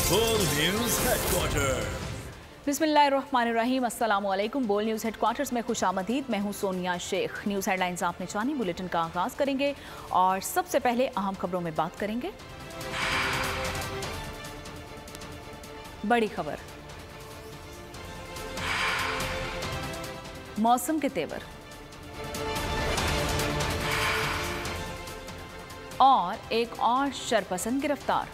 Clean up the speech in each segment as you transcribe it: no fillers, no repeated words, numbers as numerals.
बोल news headquarter. बिस्मिल्लाहिर्रहमानिर्रहीम, अस्सलामुअलैकुम। बोल न्यूज़ हेडक्वार्टर्स में खुशामदीद। मैं हूं सोनिया शेख। न्यूज़ हेडलाइंस आपने जानी। बुलेटिन का आगाज़ करेंगे और सबसे पहले अहम खबरों में बात करेंगे। बड़ी खबर, मौसम के तेवर और एक और शरपसंद गिरफ्तार।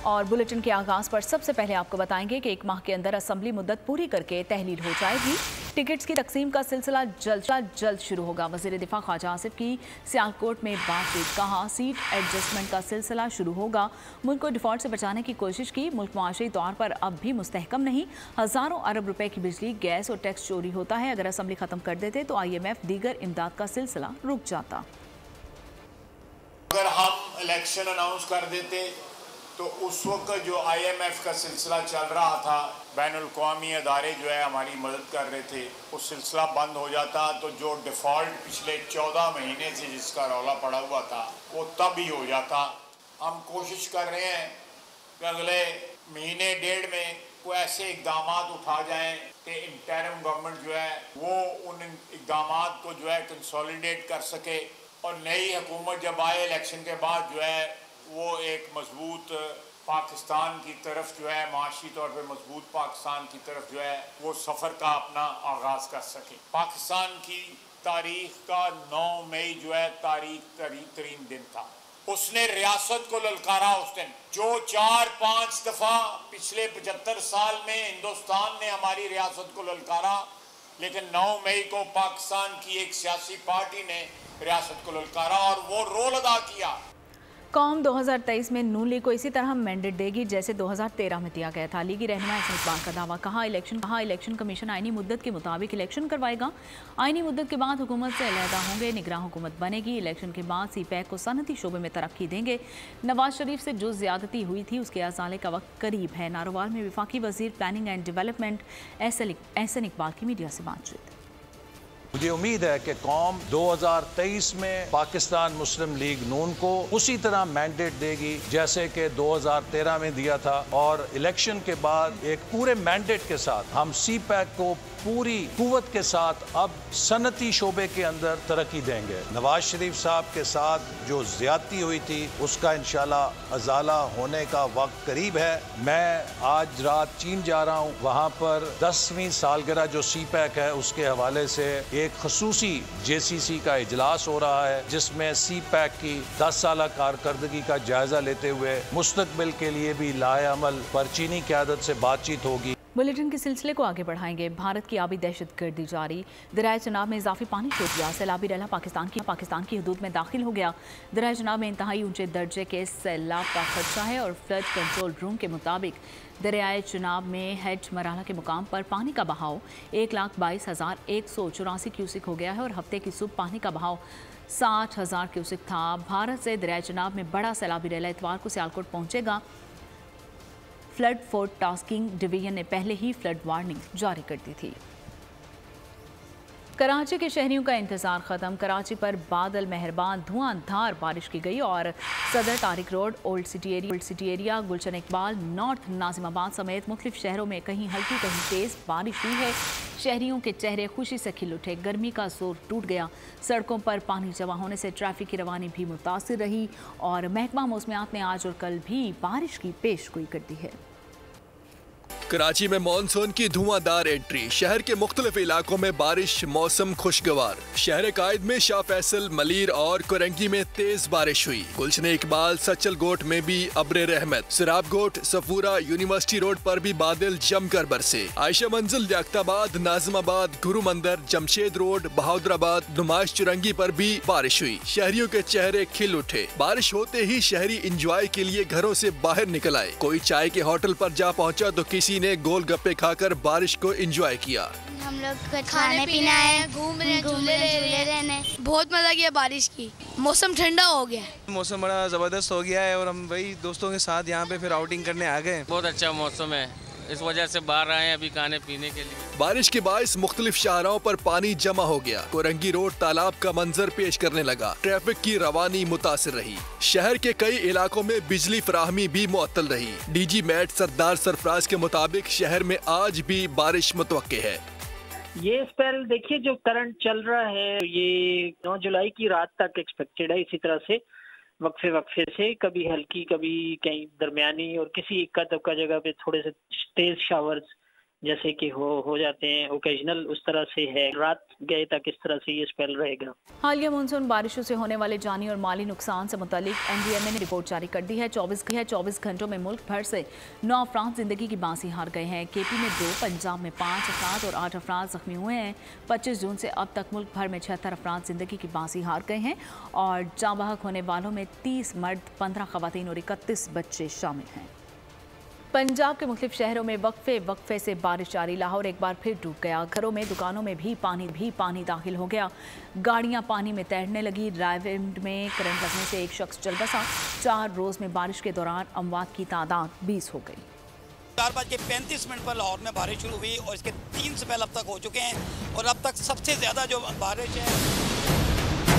और बुलेटिन के आगाज पर सबसे पहले आपको बताएंगे कि 1 माह के अंदर असेंबली मुद्दत पूरी करके तहलील हो जाएगी। टिकट्स की तकसीम का सिलसिला जल्द शुरू होगा। वज़ीर दिफा ख्वाजा आसिफ की सियालकोट में बातचीत। कहा, सीट एडजस्टमेंट का सिलसिला शुरू होगा। मुल्क को डिफॉल्ट से बचाने की कोशिश की। मुल्क मुआशी तौर पर अब भी मुस्तहकम नहीं। हज़ारों अरब रुपए की बिजली, गैस और टैक्स चोरी होता है। अगर असेंबली खत्म कर देते तो IMF दीगर इमदाद का सिलसिला रुक जाता। अगर हम इलेक्शन अनाउंस कर देते तो उस वक्त जो IMF का सिलसिला चल रहा था, बैनुल-अक़वामी अदारे जो है हमारी मदद कर रहे थे, वो सिलसिला बंद हो जाता। तो जो डिफ़ॉल्ट पिछले 14 महीने से जिसका रौला पड़ा हुआ था वो तब ही हो जाता। हम कोशिश कर रहे हैं कि अगले महीने डेढ़ में कोई ऐसे इकदाम उठा जाएं कि इंटरिम गवर्नमेंट जो है वो उन इकदाम को जो है कंसोलिडेट कर सके और नई हुकूमत जब आए इलेक्शन के बाद जो है वो एक मजबूत पाकिस्तान की तरफ जो है, माशी तौर पे मजबूत पाकिस्तान की तरफ जो है वो सफ़र का अपना आगाज़ कर सके। पाकिस्तान की तारीख का 9 मई जो है तारीख तरीन दिन था। उसने रियासत को ललकारा। उस दिन जो 4-5 दफ़ा पिछले 75 साल में हिंदुस्तान ने हमारी रियासत को ललकारा, लेकिन 9 मई को पाकिस्तान की एक सियासी पार्टी ने रियासत को ललकारा और वो रोल अदा किया। कौम 2023 में नून लीग को इसी तरह मैंडेट देगी जैसे 2013 में दिया गया था। लीगी रहनुमा हसन इकबाल का दावा। कहा, इलेक्शन कमीशन आईनी मुद्दत के मुताबिक इलेक्शन करवाएगा। आईनी मुद्दत के बाद हुकूमत से अलहदा होंगे, निगरान हुकूमत बनेगी। इलेक्शन के बाद CPAC को सनती शोबे में तरक्की देंगे। नवाज शरीफ से जो ज्यादती हुई थी उसके अजाले का वक्त करीब है। नारोवाल में वफाकी वजीर planning and development Ahsan Iqbal की मीडिया से बातचीत। मुझे उम्मीद है कि कौम 2023 में पाकिस्तान मुस्लिम लीग नून को उसी तरह मैंडेट देगी जैसे कि 2013 में दिया था और इलेक्शन के बाद एक पूरे मैंडेट के साथ हम CPAC को पूरी कुव्वत के साथ अब सनती शोबे के अंदर तरक्की देंगे। नवाज शरीफ साहब के साथ जो ज्यादती हुई थी उसका इंशाल्लाह अजाला होने का वक्त करीब है। मैं आज रात चीन जा रहा हूँ, वहाँ पर 10वीं सालगिरह जो CPAC है उसके हवाले से एक खसूसी JCC का इजलास हो रहा है जिसमें CPAC की 10 साल कारकर्दगी का जायजा लेते हुए मुस्तकबिल के लिए भी लाएअमल पर चीनी क़यादत से बातचीत होगी। बुलेटिन के सिलसिले को आगे बढ़ाएंगे। भारत की आबी दहशतगर्दी जारी। दरियाए चनाब में इजाफी पानी छोड़ दिया। सैलाबी रैला पाकिस्तान की हदूद में दाखिल हो गया। दरियाए चनाब में इंतहाई ऊंचे दर्जे के सैलाब का खदशा है और फ्लड कंट्रोल रूम के मुताबिक दरियाए चनाब में हेड मराला के मुकाम पर पानी का बहाव 1,22,184 क्यूसिक हो गया है और हफ्ते की सुबह पानी का बहाव 60,000 क्यूसिक था। भारत से दरियाए चनाब में बड़ा सैलाबी रैला इतवार को सियालकोट पहुंचेगा। फ्लड फोरकास्टिंग डिवीजन ने पहले ही फ्लड वार्निंग जारी कर दी थी। कराची के शहरियों का इंतजार खत्म। कराची पर बादल मेहरबान धुआंधार बारिश की गई और Sadar Tariq road, old city area, Gulshan Iqbal, north Nazimabad समेत मुख्तलिफ शहरों में कहीं हल्की कहीं तेज बारिश हुई है। शहरियों के चेहरे खुशी से खिल उठे। गर्मी का जोर टूट गया। सड़कों पर पानी जमा होने से ट्रैफिक की रवानी भी मुतासिर रही और महकमा मौसमियात ने आज और कल भी बारिश की पेशगोई कर दी है। कराची में मॉनसून की धुआंधार एंट्री। शहर के मुख्तलिफ इलाकों में बारिश, मौसम खुशगवार। शहर कायद में शाह फैसल, मलीर और कोरंगी में तेज बारिश हुई। गुलशन इकबाल, सचल गोट में भी अब्रे रहमत। सिराब गोट, सफूरा, यूनिवर्सिटी रोड पर भी बादल जमकर बरसे। आयशा मंजिल, याक्ताबाद, नाजिमाबाद, गुरु मंदिर, जमशेद रोड, बहादुराबाद, नुमाइश चुरंगी पर भी बारिश हुई। शहरियों के चेहरे खिल उठे। बारिश होते ही शहरी इंजॉय के लिए घरों से बाहर निकल आए। कोई चाय के होटल पर जा पहुंचा तो किसी ने गोल गप्पे खाकर बारिश को एंजॉय किया। हम लोग खाने पीने आए, घूम रहे, बहुत मजा किया बारिश की। मौसम ठंडा हो गया, मौसम बड़ा जबरदस्त हो गया है और हम वही दोस्तों के साथ यहाँ पे फिर आउटिंग करने आ गए। बहुत अच्छा मौसम है, इस वजह से बाहर आए अभी खाने पीने के लिए। बारिश के बायस मुख्तलिफ शाहराहों पर पानी जमा हो गया। कोरंगी रोड तालाब का मंजर पेश करने लगा। ट्रैफिक की रवानी मुतासिर रही। शहर के कई इलाकों में बिजली फराहमी भी मुअत्तल रही। डीजी मैट सरदार सरफराज के मुताबिक शहर में आज भी बारिश मुतवक्के है। ये स्पेल देखिए जो करंट चल रहा है ये 9 जुलाई की रात तक एक्सपेक्टेड है। इसी तरह से वक्फे से कभी हल्की कभी कहीं दरमियानी और किसी इक्का दुक्का जगह पे थोड़े से तेज शावर्स जैसे कि हो जाते हैं ओकेजनल, उस तरह से है। रात गए तक इस तरह से ये स्पेल रहेगा। हालिया मानसून बारिशों से होने वाले जानी और माली नुकसान से मुतालिक एनडीएमए ने रिपोर्ट जारी कर दी है। 24 घंटों में मुल्क भर से 9 अफराद जिंदगी की बाजी हार गए हैं। केपी में 2, पंजाब में 5 अफराद और 8 अफराद जख्मी हुए हैं। 25 जून से अब तक मुल्क भर में 76 अफराद जिंदगी की बाजी हार गए हैं और जाँ बहक होने वालों में 30 मर्द, 15 खवातीन और 31 बच्चे शामिल हैं। पंजाब के मुख्तलिफ शहरों में वक्फे से बारिश जारी। लाहौर एक बार फिर डूब गया। घरों में, दुकानों में भी पानी दाखिल हो गया। गाड़ियां पानी में तैरने लगी। रायविंड में करंट लगने से एक शख्स जल बसा। 4 रोज में बारिश के दौरान अमवात की तादाद 20 हो गई। 4:35 पर लाहौर में बारिश शुरू हुई और इसके 3 स्पेल अब तक हो चुके हैं और अब तक सबसे ज्यादा जो बारिश है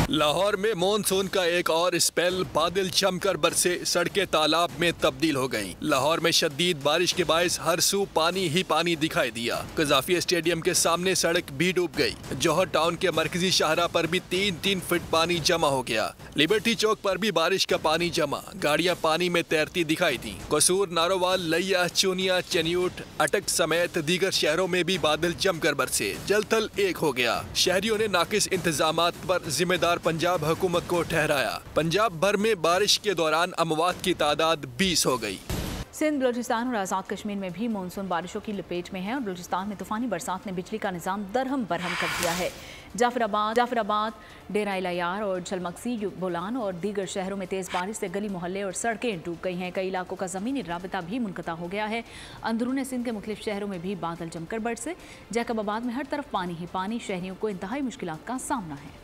लाहौर में मॉनसून का एक और स्पेल। बादल जमकर बरसे, सड़कें तालाब में तब्दील हो गईं। लाहौर में शदीद बारिश के बायस हर सू पानी ही पानी दिखाई दिया। कज़ाफी स्टेडियम के सामने सड़क भी डूब गई। जौहर टाउन के मरकजी शाहरा पर भी 3-3 फुट पानी जमा हो गया। लिबर्टी चौक पर भी बारिश का पानी जमा। गाड़ियां पानी में तैरती दिखाई दी। कसूर, नारोवाल, लैया, चूनिया, चन्यूट, अटक समेत दीगर शहरों में भी बादल जमकर बरसे। जलथल एक हो गया। शहरियों ने नाकिस इंतजामात पर जिम्मेदार पंजाब हुकूमत को ठहराया। पंजाब भर में बारिश के दौरान अमवात की तादाद 20 हो गई। सिंध, बलूचिस्तान और आज़ाद कश्मीर में भी मानसून बारिशों की लपेट में है और बलूचिस्तान में तूफानी बरसात ने बिजली का निज़ाम दरहम बरहम कर दिया है। जाफराबाद, डेरा इलायार और झलमक्सी, बोलान और दीगर शहरों में तेज़ बारिश से गली मोहल्ले और सड़कें डूब गई हैं। कई इलाकों का ज़मीनी राबिता भी मुनक़ता हो गया है। अंदरून सिंध के मुख्तलिफ शहरों में भी बादल जमकर बरसे। जैकबाबाद में हर तरफ पानी ही पानी। शहरियों को इंतहाई मुश्किलात का सामना है।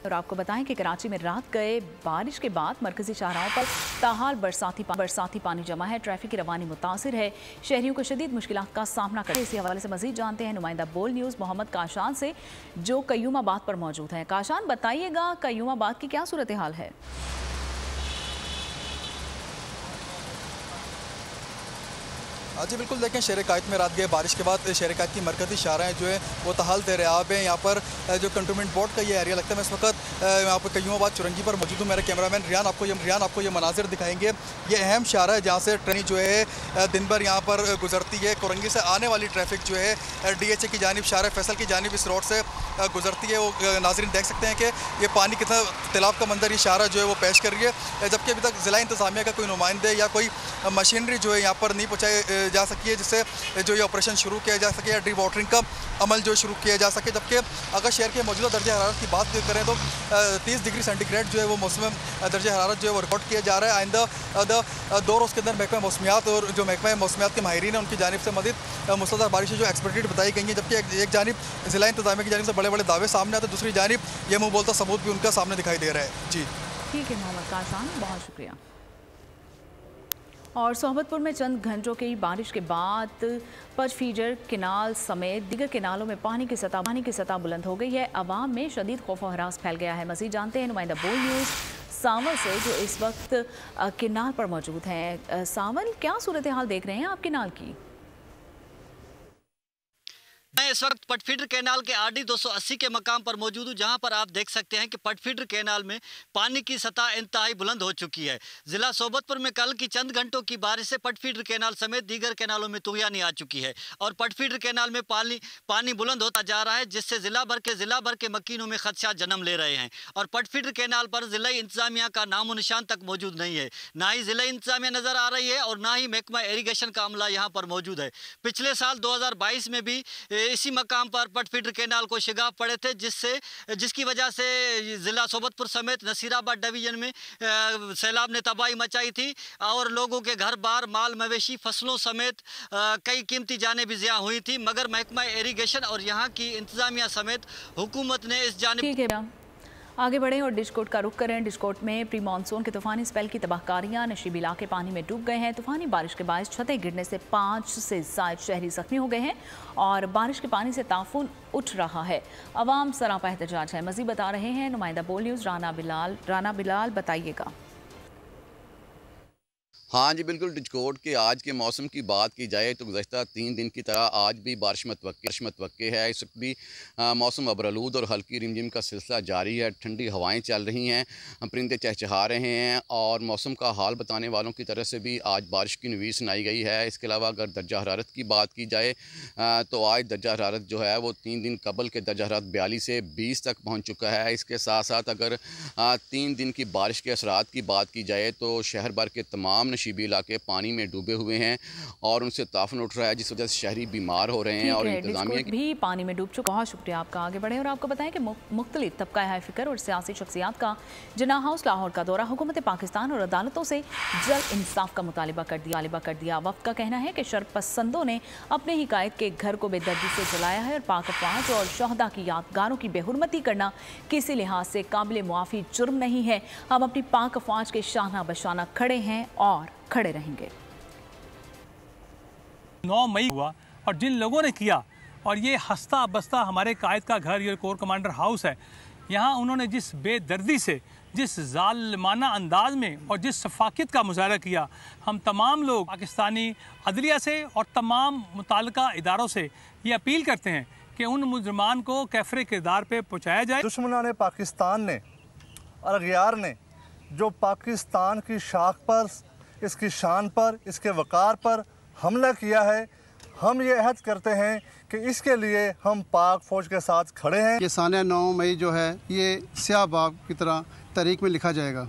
और आपको बताएं कि कराची में रात गए बारिश के बाद मरकजी शाहराहों पर ताहाल बरसाती पानी जमा है। ट्रैफिक की रवानी मुतासिर है। शहरियों को शदीद मुश्किलात का सामना करते हैं। इसी हवाले से मजीद जानते हैं नुमाइंदा बोल न्यूज़ मोहम्मद काशान से, जो कयूमाबाद पर मौजूद हैं। काशान, बताइएगा कयूमाबाद की क्या सूरत हाल है? जी बिल्कुल, देखें शहर कायद में रात गए बारिश के बाद शहर कायद की मरकजी शाहराएँ जो है वो तहाल दरियाब हैं। यहाँ पर जो कंटोनमेंट बोर्ड का ये एरिया लगता है, मैं इस वक्त यहाँ पर कयूमाबाद चुरंगी पर मौजूद हूँ। मेरा कैमरामैन रियान आपको ये मनाजिर दिखाएंगे। ये अहम शाहरा है जहाँ से ट्रेन जो है दिन भर यहाँ पर गुजरती है। कोरंगी से आने वाली ट्रैफिक जो है DHA की जानिब, शाहरा फैसल की जानिब इस रोड से गुजरती है। वो नाज़रीन देख सकते हैं कि ये पानी कितना तैलाब का मंजर ये शाहरा जो है वो पेश कर रही है। जबकि अभी तक ज़िला इंतज़ामिया का कोई नुमाइंदे या कोई मशीनरी जो है यहाँ पर नहीं पहुँचाई जा सकी है जिससे जो ये ऑपरेशन शुरू किया जा सके या डी वाटरिंग का अमल जो शुरू किया जा सके। जबकि अगर शहर के मौजूदा दर्जा हरारत की बात करें तो 30 डिग्री सेंटीग्रेड जो है वो मौसम दर्जा हरारत जो है वो रिकॉर्ड किया जा रहा है। आइंदा 2 रोज़ के अंदर महकमा मौसमियात और जो महकमा मौसमियात के माहिरीन हैं उनकी जानिब से मज़ीद मुसलसल बारिशें जो एक्सपेक्टेड बताई गई हैं। जबकि एक जानिब ज़िला इंतज़ामिया की जानिब से बड़े बड़े दावे सामने आते, दूसरी जानिब ये मुँह बोलता सबूत भी उनका सामने दिखाई दे रहा है। जी ठीक है मोहम्मद काशान, बहुत शुक्रिया। और सोहबतपुर में चंद घंटों की बारिश के बाद पचफीजर केनाल समेत दीगर केनालों में पानी की सतह बुलंद हो गई है। अवाम में शदीद खौफ और हरास फैल गया है। मज़ीद जानते हैं नुमाइंदा बोल न्यूज़ सावल से, जो इस वक्त केनाल पर मौजूद हैं। सावल, क्या सूरत हाल देख रहे हैं आप केनाल की? मैं इस वक्त पटफीडर कैनाल के RD 280 के मकाम पर मौजूद हूँ, जहाँ पर आप देख सकते हैं कि पटफीडर कैनाल में पानी की सतह इंतहाई बुलंद हो चुकी है। ज़िला सोबतपुर में कल की चंद घंटों की बारिश से पटफीडर कैनाल समेत दीगर कैनालों में तूफ़ानी आ चुकी है और पटफीडर कैनाल में पानी बुलंद होता जा रहा है, जिससे ज़िला भर के मकीनों में खदशात जन्म ले रहे हैं। और पटफीडर कैनाल पर ज़िला इंतज़ामिया का नामो निशान तक मौजूद नहीं है। ना ही ज़िला इंतज़ामिया नज़र आ रही है और ना ही महकमा इरीगेशन का अमला यहाँ पर मौजूद है। पिछले साल 2022 में भी इसी मकाम पर पटफीडर कैनाल को शिगाफ पड़े थे, जिसकी वजह से ज़िला सोबतपुर समेत नसीराबाद डिवीज़न में सैलाब ने तबाही मचाई थी और लोगों के घर बार, माल मवेशी, फसलों समेत कई कीमती जानें भी ज़िया हुई थी। मगर महकमा इरीगेशन और यहाँ की इंतज़ामिया समेत हुकूमत ने इस जानिब आगे बढ़ें और डिशकोट का रुख करें। डिशकोट में प्री मानसून के तूफानी स्पेल की तबाहकारियां, नशीब इलाके पानी में डूब गए हैं। तूफानी बारिश के बायस छतें गिरने से 5 से ज़ायद शहरी जख्मी हो गए हैं और बारिश के पानी से ताफून उठ रहा है। अवाम सरापा एहतजाज है। मज़ीद बता रहे हैं नुमाइंदा बोल न्यूज़ राना बिलाल, बताइएगा। हाँ जी बिल्कुल, डिशकोट के आज के मौसम की बात की जाए तो गुज़श्ता 3 दिन की तरह आज भी बारिश मतवक्के है। इस वक्त भी मौसम अबरआलूद और हल्की रिमझिम का सिलसिला जारी है। ठंडी हवाएं चल रही हैं, परिंदे चहचहा रहे हैं और मौसम का हाल बताने वालों की तरफ से भी आज बारिश की नवीज़ सुनाई गई है। इसके अलावा अगर दर्जा हरारत की बात की जाए तो आज दर्जा हरारत जो है वो 3 दिन कबल के दर्जा हरारत 42 से 20 तक पहुँच चुका है। इसके साथ साथ अगर 3 दिन की बारिश के असरात की बात की जाए तो शहर भर के तमाम नशीबी इलाके पानी में डूबे हुए हैं और उनसे ताफन उठ रहा है, जिस वजह से शहरी बीमार हो रहे हैं और इंतजामिया भी पानी में डूब चुका। बहुत शुक्रिया आपका। आगे बढ़े और आपको बताएं कि मुख्तलिफ तबका हाय फिक्र और सियासी शख्सियात का जिन्ना हाउस लाहौर का दौरा हुकूमत पाकिस्तान और अदालतों से जल्द इंसाफ का मुतालिबा कर दिया। वफ्द का कहना है कि शरपसंदों ने अपने ही कायद के घर को बेदर्दी से जलाया है और पाक अफवाज और शहदा की यादगारों की बेहुरमती करना किसी लिहाज से काबिल मुआफ़ी जुर्म नहीं है। हम अपनी पाक अफवाज के शाना बशाना खड़े हैं और खड़े रहेंगे। 9 मई हुआ और जिन लोगों ने किया, और ये हंसता बसता हमारे कायद का घर ये कोर कमांडर हाउस है, यहाँ उन्होंने जिस बेदर्दी से, जिस जालिमाना अंदाज में और जिस सफाकियत का मुजाहरा किया, हम तमाम लोग पाकिस्तानी अदलिया से और तमाम मुताल्लिका इदारों से ये अपील करते हैं कि उन मुजरमान को कैफरे किरदार पे पहुँचाया जाए। दुश्मनान पाकिस्तान ने और अगयार ने जो पाकिस्तान की शाख पर, इसकी शान पर, इसके वक़ार पर हमला किया है, हम ये अहद करते हैं कि इसके लिए हम पाक फ़ौज के साथ खड़े हैं। ये सानिया 9 मई जो है ये स्याह बाग की तरह तारीख में लिखा जाएगा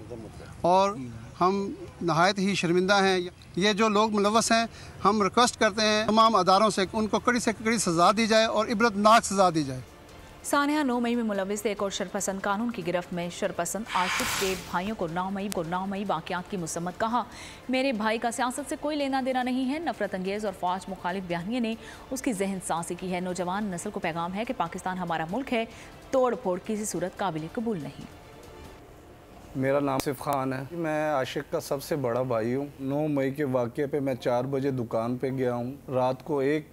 और हम नहायत ही शर्मिंदा हैं। ये जो लोग मुलव्वस हैं, हम रिक्वेस्ट करते हैं तमाम अदारों से उनको कड़ी से कड़ी सज़ा दी जाए और इबरतनाक सज़ा दी जाए। सानिया 9 मई में मुलव्विस एक और शरपसंद कानून की गिरफ्त में शरपसंद आशिक के भाइयों को 9 मई वाक़यात की मुसम्मत कहा। मेरे भाई का सियासत से कोई लेना देना नहीं है। नफरत अंगेज़ और फ़ौज मुखालिफ बयानिए ने उसकी जहन साजी की है। नौजवान नस्ल को पैगाम है कि पाकिस्तान हमारा मुल्क है, तोड़ फोड़ किसी सूरत काबिल कबूल नहीं। मेरा नाम सिफ खान है, मैं आशिक का सबसे बड़ा भाई हूँ। 9 मई के वाक़े पे मैं 4 बजे दुकान पे गया हूँ। रात को 1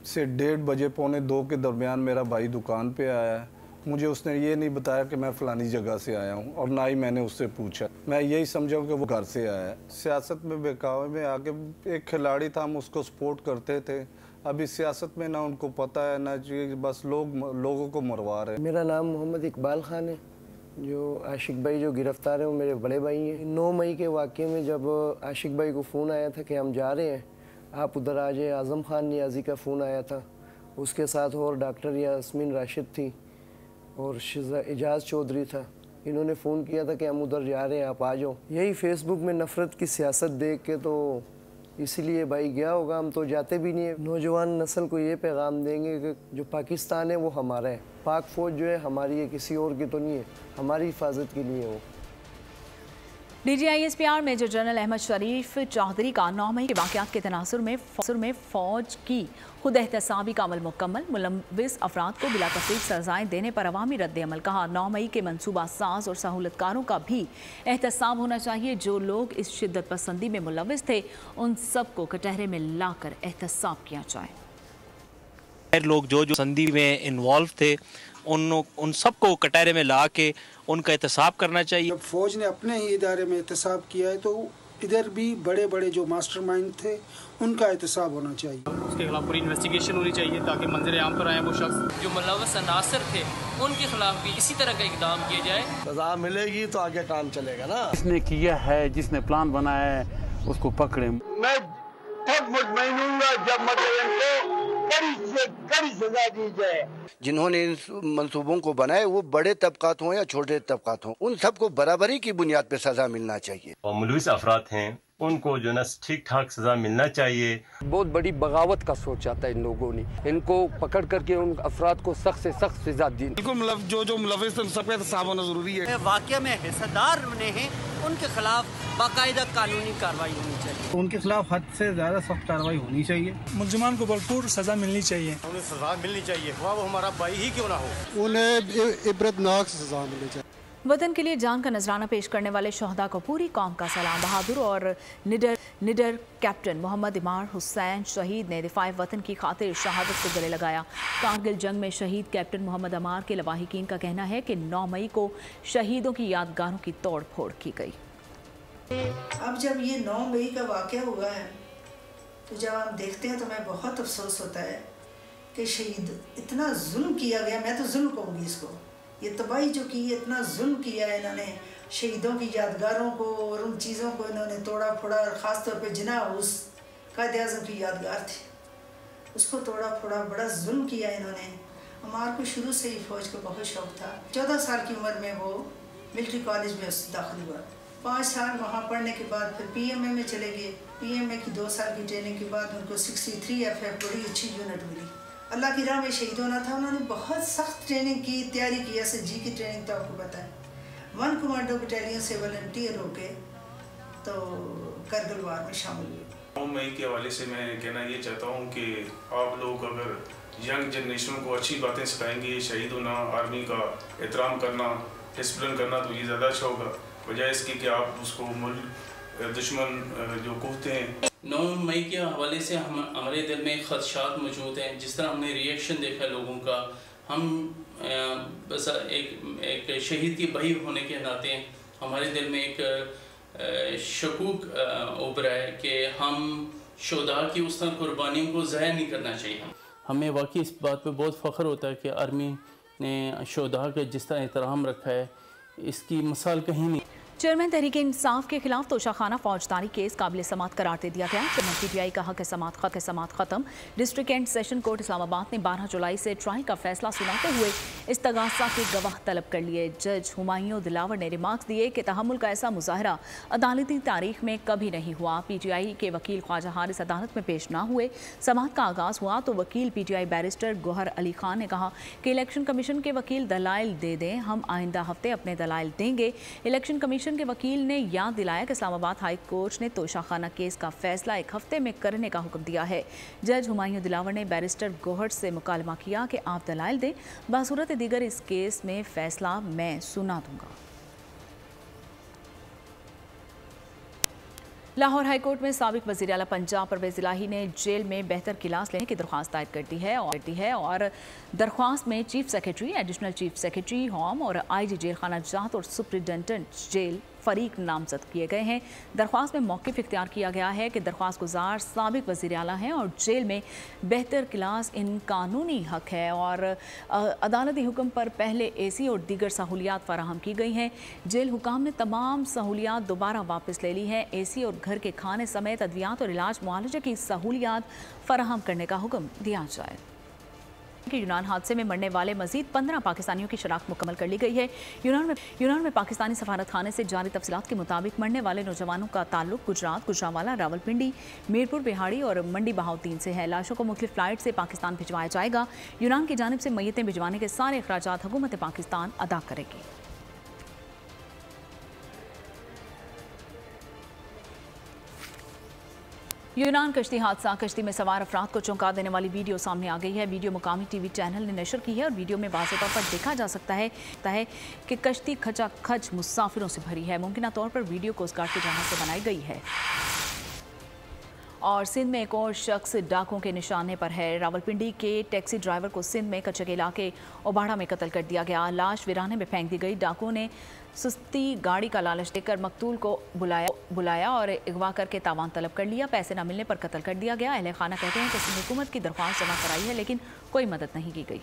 से 1:30 बजे 1:45 के दरमियान मेरा भाई दुकान पे आया है। मुझे उसने ये नहीं बताया कि मैं फ़लानी जगह से आया हूँ और ना ही मैंने उससे पूछा। मैं यही समझा कि वो घर से आया है। सियासत में बहकावे में आके एक खिलाड़ी था, हम उसको सपोर्ट करते थे। अभी सियासत में ना उनको पता है ना, बस लोगों को मरवा रहे हैं। मेरा नाम मोहम्मद इकबाल खान है। जो आशिक भाई जो गिरफ़्तार है वो मेरे बड़े भाई हैं। 9 मई के वाक़े में जब आशिक भाई को फ़ोन आया था कि हम जा रहे हैं, आप उधर आ जाए, आज़म खान नियाज़ी का फ़ोन आया था। उसके साथ और डॉक्टर यास्मीन राशिद थी और एजाज़ चौधरी था। इन्होंने फ़ोन किया था कि हम उधर जा रहे हैं, आप आ जाओ। यही फेसबुक में नफ़रत की सियासत देख के तो इसीलिए भाई गया होगा, हम तो जाते भी नहीं है। नौजवान नस्ल को ये पैगाम देंगे कि जो पाकिस्तान है वो हमारा है। पाक फ़ौज जो है हमारी है, किसी और की तो नहीं है, हमारी हिफाजत के लिए वो। DGISPR मेजर जनरल अहमद शरीफ चौधरी का 9 मई के वाक़यात के तनासुर में फ़ौज की खुद एहतसाबी का अमल मुकम्मल। मुलव्विस अफराद को बिला तफरीक सज़ाएँ देने पर अवामी रद्द अमल। कहा 9 मई के मनसूबा साज और सहूलतकारों का भी एहतसाब होना चाहिए। जो लोग इस शिद्दत पसंदी में मुलव्विस थे उन सबको कटहरे में लाकर एहतसाब किया जाए। लोग जो संधि में इन्वॉल्व थे उन सबको कटहरे में ला के उनका एहतसाब करना चाहिए। जब फौज ने अपने ही इदारे में एहतसाब किया है तो इधर भी बड़े बड़े जो मास्टरमाइंड थे उनका एहतसाब होना चाहिए। उसके खिलाफ पूरी इन्वेस्टिगेशन होनी चाहिए ताकि मंजर आम पर आए वो शख्स जो मुलव्वस अनासर थे उनके खिलाफ भी इसी तरह का इकदाम किया जाए। सजा मिलेगी तो आगे काम चलेगा ना। जिसने किया है, जिसने प्लान बनाया है, उसको पकड़े। मैं तब मुतमईन हूँगा जब मतलब कड़ी सजा दी जाए। जिन्होंने इन मंसूबों को बनाए वो बड़े तबकात हों या छोटे तबकात हों, उन सबको बराबरी की बुनियाद पे सजा मिलना चाहिए। और मुलविस अफराद हैं उनको जो न ठीक ठाक सजा मिलना चाहिए। बहुत बड़ी बगावत का सोचा था इन लोगों ने, इनको पकड़ करके उन अफराद को सख्त से सख्त सजा दी। जो मुलविस थे सबका एहतसाब होना जरूरी है। वाक़या में हिस्सेदार बने हैं उनके खिलाफ बाकायदा कानूनी कार्रवाई होनी चाहिए। उनके खिलाफ हद से ज़्यादा सख्त कार्रवाई होनी चाहिए। मुलजमान को भरपूर सजा मिलनी चाहिए। उन्हें सजा मिलनी चाहिए, वो हमारा भाई ही क्यों ना हो। उन्हें इबरतनाक सजा मिलनी चाहिए। वतन के लिए जान का नजराना पेश करने वाले शहदा को पूरी कौम का सलाम। बहादुर और निडर कैप्टन मोहम्मद इमार हुसैन शहीद ने दिफाए वतन की खातिर शहादत से गले लगाया। कारगिल जंग में शहीद कैप्टन मोहम्मद इमार के लवाहिकीन का कहना है कि 9 मई को शहीदों की यादगारों की तोड़ फोड़ की गई। अब जब ये 9 मई का वाक़या हुआ है तो जब हम देखते हैं तो हमें बहुत अफसोस होता है कि शहीद इतना जुल्म किया गया। मैं तो जुल्म कहूँगी इसको, ये तबाही जो की, इतना जुल्म किया है इन्होंने शहीदों की यादगारों को और उन चीज़ों को इन्होंने तोड़ा फोड़ा। और ख़ास तौर पे जिना हाउस कायद-ए-आज़म की यादगार थी, उसको तोड़ा फोड़ा, बड़ा जुल्म किया इन्होंने। अमार को शुरू से ही फ़ौज का बहुत शौक़ था। 14 साल की उम्र में वो मिलिट्री कॉलेज में दाखिल हुआ। 5 साल वहाँ पढ़ने के बाद फिर PMA में चले गए। PMA की 2 साल की ट्रेनिंग के बाद उनको 63 FF बड़ी अच्छी यूनिट मिली। अल्लाह की राह में शहीद होना था। उन्होंने बहुत सख्त ट्रेनिंग की, तैयारी की। SSG की ट्रेनिंग तो आपको पता है। 1 कमांडो बटालियन से वॉलंटियर होके तो करगिल वार में शामिल हुए। 9 मई के हवाले से मैं कहना ये चाहता हूँ कि आप लोग अगर यंग जनरेशन को अच्छी बातें सिखाएंगे, शहीद होना, आर्मी का एहतराम करना, डिसिप्लिन करना, तो ये ज़्यादा अच्छा होगा, बजाय इसके कि आप उसको दुश्मन जो कहते हैं। 9 मई के हवाले से हमारे दिल में खदशात मौजूद हैं। जिस तरह हमने रिएक्शन देखा लोगों का, हम बस एक शहीद की बही होने के नाते हमारे दिल में एक शकूक उभरा है कि हम शोधा की उस तरह कुर्बानियों को ज़ाया नहीं करना चाहिए। हमें वाकई इस बात पे बहुत फ़ख्र होता है कि आर्मी ने शोधा का जिस तरह एहतराम रखा है, इसकी मिसाल कहीं नहीं। चेयरमैन तहरीक इंसाफ के खिलाफ तोशाखाना फौजदारी केस काबिल समात करार दे दिया गया। चेयरमैन PTI का हक समात खत्म। District and session court Islamabad ने 12 जुलाई से ट्रायल का फैसला सुनाते हुए इस्तगासा के गवाह तलब कर लिए। जज हुमायूं दिलावर ने रिमार्क्स दिए कि तहम्मुल का ऐसा मुजाहरा अदालती तारीख में कभी नहीं हुआ। PTI के वकील ख्वाजा हारिस अदालत में पेश ना हुए। समात का आगाज़ हुआ तो वकील PTI बैरिस्टर गोहर अली खान ने कहा कि इलेक्शन कमीशन के वकील दलाइल दे दें, हम आइंदा हफ्ते अपने दलाइल देंगे। इलेक्शन कमीशन के वकील ने याद दिलाया कि इस्लामाबाद हाई कोर्ट ने तोशाखाना केस का फैसला 1 हफ्ते में करने का हुक्म दिया है। जज हुमायूं दिलावर ने बैरिस्टर गोहर से मुकालमा किया कि आप दलाइल दें, बासूरत दीगर इस केस में फैसला मैं सुना दूंगा। लाहौर हाई कोर्ट में साबिक वज़ीर आला पंजाब परवेज़ इलाही ने जेल में बेहतर क्लास लेने की दरख्वास्त दायर कर दी है और दरख्वास्त में chief secretary, additional chief secretary home और IG जेल खाना जात और सुप्रिटेंडेंट जेल फरीक नामजद किए गए हैं। दरख्वास्त में मौक़िफ़ इख्तियार किया गया है कि दरख्वास्त गुजार साबिक वज़ीर आला हैं और जेल में बेहतर क्लास इन कानूनी हक है और अदालती हुक्म पर पहले AC और दीगर सहूलियात फराहम की गई हैं। जेल हुकाम ने तमाम सहूलियात दोबारा वापस ले ली हैं। AC और घर के खाने समेत अद्वियात और इलाज मुआलजे की सहूलियात फराहम करने का हुक्म दिया जाए। कि यूनान हादसे में मरने वाले मजीद 15 पाकिस्तानियों की शनाख्त मुकम्मल कर ली गई है। यूनान में पाकिस्तानी सफारत खाने से जारी तफसीलात के मुताबिक मरने वाले नौजवानों का ताल्लुक गुजरात, गुजरांवाला, रावलपिंडी, मीरपुर, बिहाड़ी और मंडी बहाउद्दीन से है। लाशों को मुख्तलिफ फ्लाइट से पाकिस्तान भिजवाया जाएगा। यूनान की जानिब से मय्यतें भिजवाने के सारे अखराजात हुकूमत पाकिस्तान अदा करेगी। यूनान कश्ती हादसा, कश्ती में सवार अफराद को चौंका देने वाली वीडियो सामने आ गई है। वीडियो मुकामी TV चैनल ने नशर की है और वीडियो में वाज़ेह तौर पर देखा जा सकता है कि कश्ती खचाखच मुसाफिरों से भरी है। मुमकिन तौर पर वीडियो कोस्ट गार्ड के जहाज से बनाई गई है। और सिंध में एक और शख्स डाकुओं के निशाने पर है। रावलपिंडी के टैक्सी ड्राइवर को सिंध में कच्चे के इलाके ओबाड़ा में कत्ल कर दिया गया। लाश वीराने में फेंक दी गई। डाकुओं ने सुस्ती गाड़ी का लालच देकर मकतूल को बुलाया और अगवा करके तावान तलब कर लिया। पैसे न मिलने पर कत्ल कर दिया गया। अहले खाना कहते हैं कि सिंध हुकूमत की दरख्वास्त जमा कराई है लेकिन कोई मदद नहीं की गई।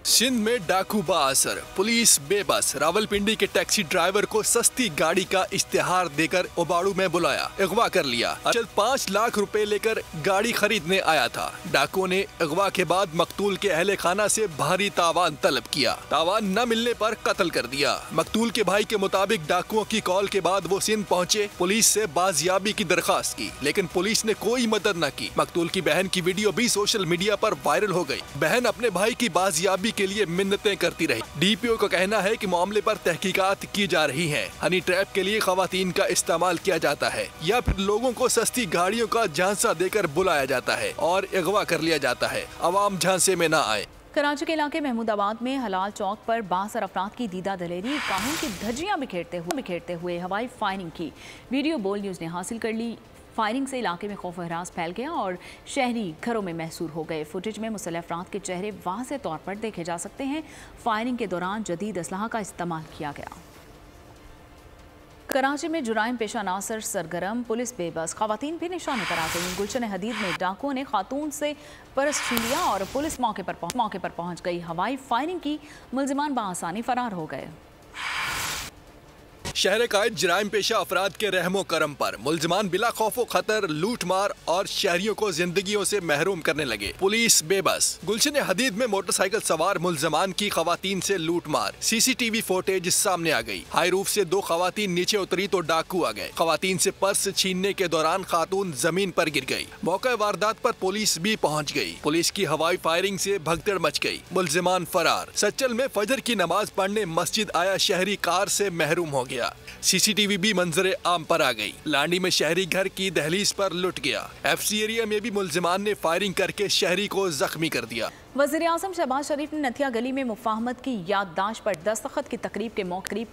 सिंध में डाकू बाअसर, पुलिस बेबस। रावलपिंडी के टैक्सी ड्राइवर को सस्ती गाड़ी का इश्तिहार देकर ओबाड़ू में बुलाया, अगवा कर लिया। चल 5 लाख रुपए लेकर गाड़ी खरीदने आया था। डाकुओं ने अगवा के बाद मकतूल के अहले खाना से भारी तावान तलब किया। तावान न मिलने पर कत्ल कर दिया। मकतूल के भाई के मुताबिक डाकुओं की कॉल के बाद वो सिंध पहुँचे, पुलिस से बाजियाबी की दरखास्त की लेकिन पुलिस ने कोई मदद न की। मकतूल की बहन की वीडियो भी सोशल मीडिया पर वायरल हो गई। बहन अपने भाई की बाजियाबी के लिए मिन्नतें करती रही। DPO का कहना है कि मामले पर तहकीकात की जा रही हैं। हनी ट्रैप के लिए खवातीन का इस्तेमाल किया जाता है या फिर लोगों को सस्ती गाड़ियों का झांसा देकर बुलाया जाता है और अगवा कर लिया जाता है। अवाम झांसे में न आए। कराची के इलाके महमूदाबाद में हलाल चौक पर 62 अफराद की दीदा दलेरी, कानून की धज्जियां बिखेरते हुए हवाई फायरिंग की वीडियो बोल न्यूज़ ने हासिल कर ली। फायरिंग से इलाके में खौफ हरास फैल गया और शहरी घरों में महसूर हो गए। फुटेज में मुसल्लह अफराद के चेहरे वाज़े तौर पर देखे जा सकते हैं। फायरिंग के दौरान जदीद असलहा का इस्तेमाल किया गया। कराची में जुराइम पेशा अनासर सरगर्म, पुलिस बेबस, खवातीन भी निशाने पर आ गई। गुलशन हदीद में डाकुओं ने खातून से पर्स छीन लिया और पुलिस मौके पर पहुंच गई। हवाई फायरिंग की, मुलजिमान बआसानी फरार हो गए। शहर कायद जराइम पेशा अफराद के रहमो करम पर मुलजिमान बिला खौफो खतर लूट मार और शहरियों को जिंदगियों से महरूम करने लगे। पुलिस बेबस। गुलशन हदीद में मोटरसाइकिल सवार मुलजिमान की खवातीन से लूट मार, CCTV फुटेज सामने आ गई। हाई रूफ से 2 खवातीन नीचे उतरी तो डाकू आ गए। खवातीन से पर्स छीनने के दौरान खातून जमीन पर गिर गई। मौका वारदात पर पुलिस भी पहुँच गई। पुलिस की हवाई फायरिंग से भगदड़ मच गई। मुलजिमान फरार। सच्चल में फजर की नमाज पढ़ने मस्जिद आया शहरी कार से महरूम हो गया। CCTV भी मंजरे आम पर आ गई। लांडी में शहरी घर की दहलीज पर लुट गया। FC एरिया में भी मुलजिमान ने फायरिंग करके शहरी को जख्मी कर दिया। वज़ीर आज़म शहबाज शरीफ ने नथिया गली में मुफाहमत की याददाश्त पर दस्तखत की तकरीब के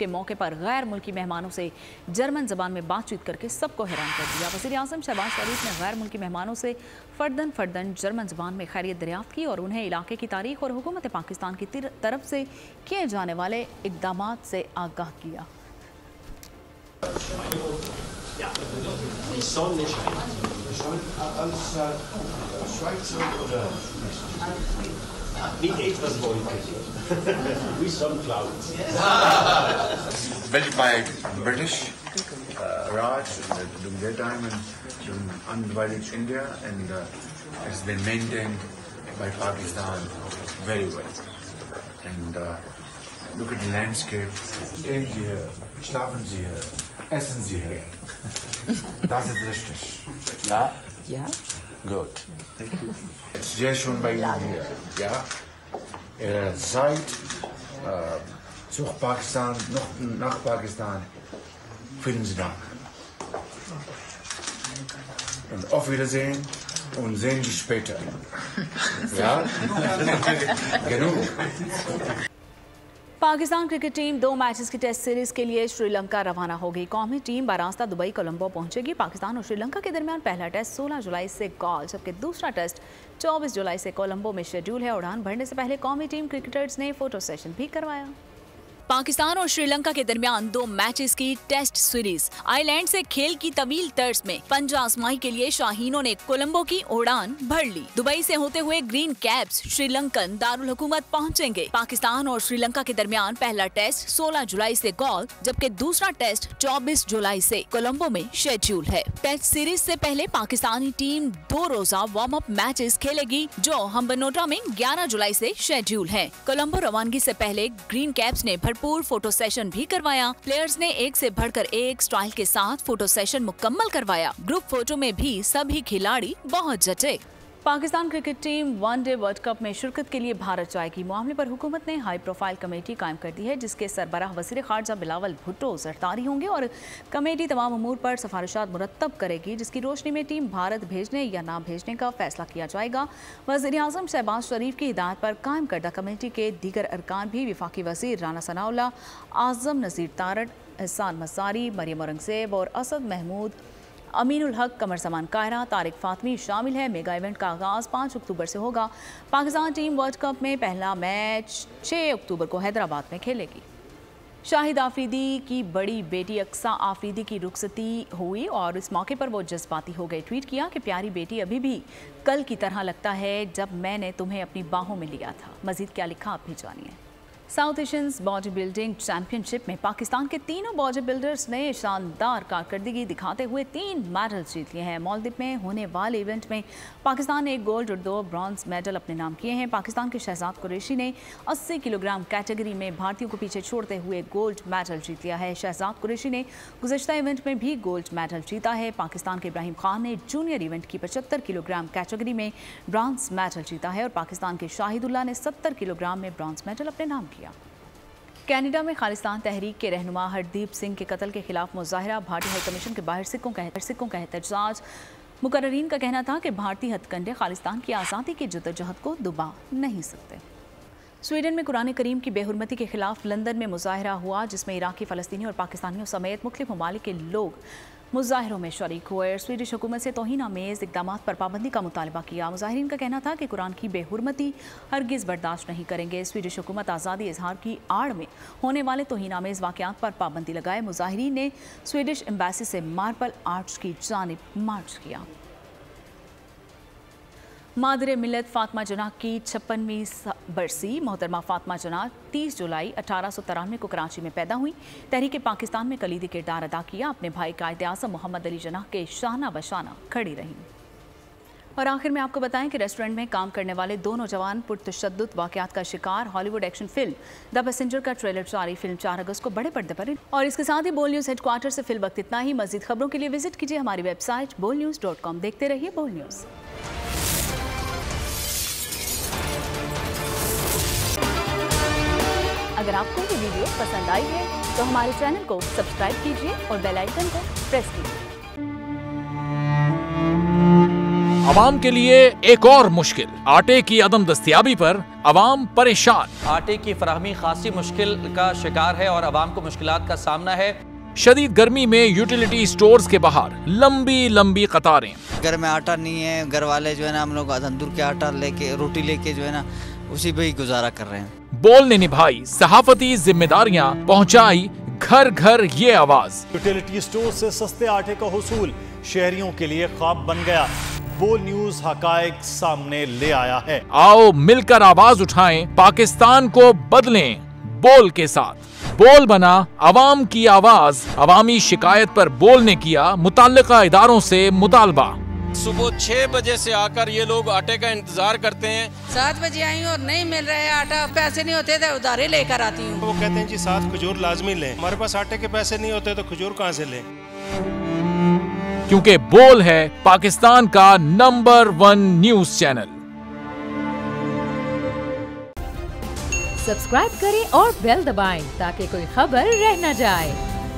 मौके पर गैर मुल्की मेहमानों से जर्मन ज़बान में बातचीत करके सबको हैरान कर दिया। वज़ीर आज़म शहबाज शरीफ ने गैर मुल्की मेहमानों से फर्दन जर्मन ज़बान में खैरियत दरियाफ्त की और उन्हें इलाके की तारीख और हुकूमत पाकिस्तान की तरफ से किए जाने वाले इक़दामात से आगाह किया। Built by British Raj during their time and during undivided India, and it's been maintained by Pakistan very well. And look at the landscape. Stehen Sie hier, schlafen Sie hier, essen Sie hier. Das ist richtig. Ja? Ja. Gut. Thank you. It's sehr schön bei Ihnen hier. Ja? Ihre Zeit zu Pakistan, noch nach Pakistan. Vielen Dank. Und auf Wiedersehen und sehen Sie später. Ja? Genug. Pakistan cricket team 2 matches की test series के लिए श्रीलंका रवाना होगी। कौमी team बारास्ता Dubai Colombo पहुंचेगी। पाकिस्तान और श्रीलंका के दरमियान पहला टेस्ट 16 जुलाई से गॉल, जबकि दूसरा टेस्ट 24 जुलाई से कोलंबो में शेड्यूल है। उड़ान भरने से पहले कौमी टीम क्रिकेटर्स ने फोटो सेशन भी करवाया। पाकिस्तान और श्रीलंका के दरमियान 2 मैचेस की टेस्ट सीरीज आइलैंड से खेल की तवील तर्ज में पंजा आजमाई के लिए शाहीनों ने कोलंबो की उड़ान भर ली। दुबई से होते हुए ग्रीन कैप्स श्रीलंकन दारुल हुकूमत पहुंचेंगे। पाकिस्तान और श्रीलंका के दरमियान पहला टेस्ट 16 जुलाई से गॉल, जबकि दूसरा टेस्ट 24 जुलाई से कोलंबो में शेड्यूल है। टेस्ट सीरीज से पहले पाकिस्तानी टीम 2 रोजा वार्म अप मैचेस खेलेगी, जो हम्बनटोटा में 11 जुलाई से शेड्यूल है। कोलंबो रवानगी से पहले ग्रीन कैप्स ने भरपूर फोटो सेशन भी करवाया। प्लेयर्स ने एक से बढ़कर एक स्टाइल के साथ फोटो सेशन मुकम्मल करवाया। ग्रुप फोटो में भी सभी खिलाड़ी बहुत जचे। Pakistan cricket team one day world cup में शिरकत के लिए भारत जाएगी। मामले पर हुकूमत ने हाई प्रोफाइल कमेटी कायम कर दी है, जिसके सरबराह वज़ीर ख़ारजा बिलावल भुट्टो ज़रदारी होंगे और कमेटी तमाम अमूर पर सिफारिशात मुरतब करेगी, जिसकी रोशनी में टीम भारत भेजने या ना भेजने का फैसला किया जाएगा। वज़ीर आज़म शहबाज शरीफ की हिदायत पर कायम करदा कमेटी के दीगर अरकान भी वफाकी वज़ीर राना सनाउल्लाह, आज़म नज़ीर तारड़, एहसान मसारी, मरियम औरंगज़ेब और असद महमूद, अमीनुल हक, कमर समान कायरा, तारिक फातमी शामिल है। मेगा इवेंट का आगाज़ 5 अक्टूबर से होगा। पाकिस्तान टीम वर्ल्ड कप में पहला मैच 6 अक्टूबर को हैदराबाद में खेलेगी। शाहिद आफरीदी की बड़ी बेटी अक्सा आफरीदी की रुखसती हुई और इस मौके पर वो जज्बाती हो गए। ट्वीट किया कि प्यारी बेटी, अभी भी कल की तरह लगता है जब मैंने तुम्हें अपनी बाहों में लिया था। मजीद क्या लिखा आप भी जानिए। South Asians body building championship में पाकिस्तान के तीनों बॉडी बिल्डर्स ने शानदार कारकर्दगी दिखाते हुए 3 मेडल जीत लिए हैं। मालदीव में होने वाले इवेंट में पाकिस्तान ने 1 गोल्ड और 2 ब्रॉन्ज मेडल अपने नाम किए हैं। पाकिस्तान के शहजाद कुरैशी ने 80 किलोग्राम कैटेगरी में भारतीयों को पीछे छोड़ते हुए गोल्ड मेडल जीत लिया है। शहजाद कुरैशी ने गुज़श्ता इवेंट में भी गोल्ड मेडल जीता है। पाकिस्तान के इब्राहिम खान ने जूनियर इवेंट की 75 किलोग्राम कैटेगरी में ब्रॉन्ज मेडल जीता है और पाकिस्तान के शाहिदुल्लाह ने 70 किलोग्राम में ब्रॉन्ज मेडल अपने नाम किया। कनाडा में खालिस्तान तहरीक के रहनुमा हरदीप सिंह के कत्ल के खिलाफ मुजाहिरा, भारतीय हाई कमीशन के बाहर सिखों का एहतजाज। मुकर्रीन का कहना था कि भारतीय हथकंडे खालिस्तान की आज़ादी की जद्दोजहद को दबा नहीं सकते। स्वीडन में कुरान करीम की बेहुरमती के खिलाफ लंदन में मुजाहरा हुआ, जिसमें इराकी, फ़लस्तीनी और पाकिस्तानियों समेत मुख्तलिफ ममालिक के लोग मुजाहिरों में शरीक हुए। स्वीडिश हुकूमत से तौहीन आमेज़ इक़दामात पर पाबंदी का मुतालबा किया। मुजाहिरीन का कहना था कि कुरान की बेहुरमती हरगिज़ बर्दाश्त नहीं करेंगे। स्वीडिश हुकूमत आज़ादी इजहार की आड़ में होने वाले तौहीन आमेज़ वाक़यात पर पाबंदी लगाए। मुजाहिरीन ने स्वीडिश एम्बेसी से मार्बल आर्च की जानिब मार्च किया। मादरे मिल्लत फ़ातिमा जनाह की 56वीं बरसी। मोहतरमा फ़ातिमा जनाह 30 जुलाई 1893 को कराची में पैदा हुई। तहरीक पाकिस्तान में कलीदी किरदार अदा किया। अपने भाई कायदे आज़म मोहम्मद अली जनाह के शाना बशाना खड़ी रहीं। और आखिर में आपको बताएं कि रेस्टोरेंट में काम करने वाले 2 नौजवान पुरतशद्दुद वाक़यात का शिकार। Hollywood action film the passenger का ट्रेलर जारी। फिल्म 4 अगस्त को बड़े पर्दे पर। और इसके साथ ही बोल न्यूज़ हेडक्वार्टर से फिल वक्त इतना ही। मज़ीद खबरों के लिए विजिट कीजिए हमारी वेबसाइट bolnews.com। देखते रहिए बोल न्यूज़। अगर आपको ये वीडियो पसंद आई है तो हमारे चैनल को सब्सक्राइब कीजिए और बेल आइकन को प्रेस कीजिए। आवाम के लिए एक और मुश्किल, आटे की अदम दस्तयाबी पर आवाम परेशान। आटे की फराहमी खासी मुश्किल का शिकार है और आवाम को मुश्किलात का सामना है। शदीद गर्मी में यूटिलिटी स्टोर्स के बाहर लंबी लंबी कतारें। घर में आटा नहीं है, घर वाले जो है ना हम लोग तंदूर के आटा लेके रोटी लेके जो है ना उसी पे ही गुजारा कर रहे हैं। बोल ने निभाई सहाफती जिम्मेदारियां, पहुंचाई घर घर ये आवाज। यूटिलिटी स्टोर से सस्ते आटे का हुसूल शहरियों के लिए ख्वाब बन गया। बोल न्यूज हकायक सामने ले आया है। आओ मिलकर आवाज उठाएं, पाकिस्तान को बदलें बोल के साथ। बोल बना अवाम की आवाज। अवामी शिकायत पर बोल ने किया मुताल्लिका इदारों से मुतालबा। सुबह 6 बजे से आकर ये लोग आटे का इंतजार करते हैं। 7 बजे आई और नहीं मिल रहा है आटा, पैसे नहीं होते थे उधारे लेकर आती हूँ। वो कहते हैं जी 7 खजूर लाजमी लें। हमारे पास आटे के पैसे नहीं होते तो खजूर कहाँ से लें? क्योंकि बोल है पाकिस्तान का नंबर 1 न्यूज चैनल। सब्सक्राइब करें और बेल दबाएं ताकि कोई खबर रह न जाए।